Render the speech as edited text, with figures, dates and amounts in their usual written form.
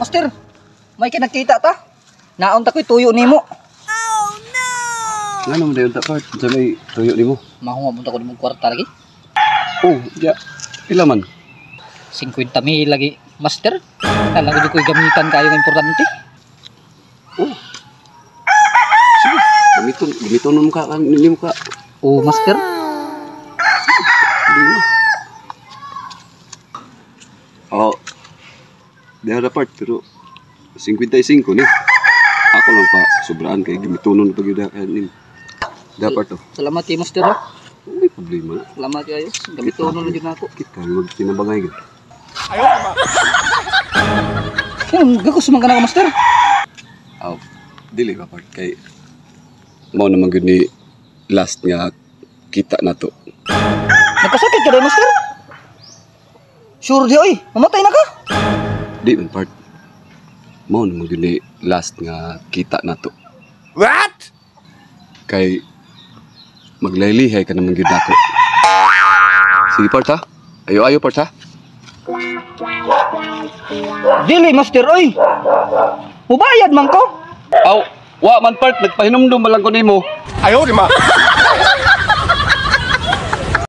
Master, may kinakita ta. Naon ta ko'y tuyo nimo. Nga naman dayon ta, part. Sa may tuyo ni mo. Mahumabunta ko nimong kwarta lagi. Oh, ya. Pila man? 50,000 lagi, master. Alam ko ko'y gamitan kayo ng importante. Oh. Sige, gamiton mo ka, nimo ka. Oh, master. Hindi mo. Oh. Diha na part, pero 55 ni. Ako lang pa, sobraan kay gimitonon pag yun nin. Dapat to. Salamat kay master. Ha? May problema na. Salamat kayo. Gamito na din ako. Kita, mag-tinabangay ka. Gagos man ka na ka, master. Aw, dili ba part kay mao naman gyud ni last nga kita na to. Nagkasakit ka rin, master. Sure di, oy. Mamatay na ka. Di man part. Mao naman gyud ni last nga kita na to. What? Kay maglaylihay ka naman gyud nako. Sige part ha. Ayo part ha. Dili, master, oy. Mubayad man ko. Aw, wa man part nagpahinumdum lang ko nimo. Ayaw, di ma.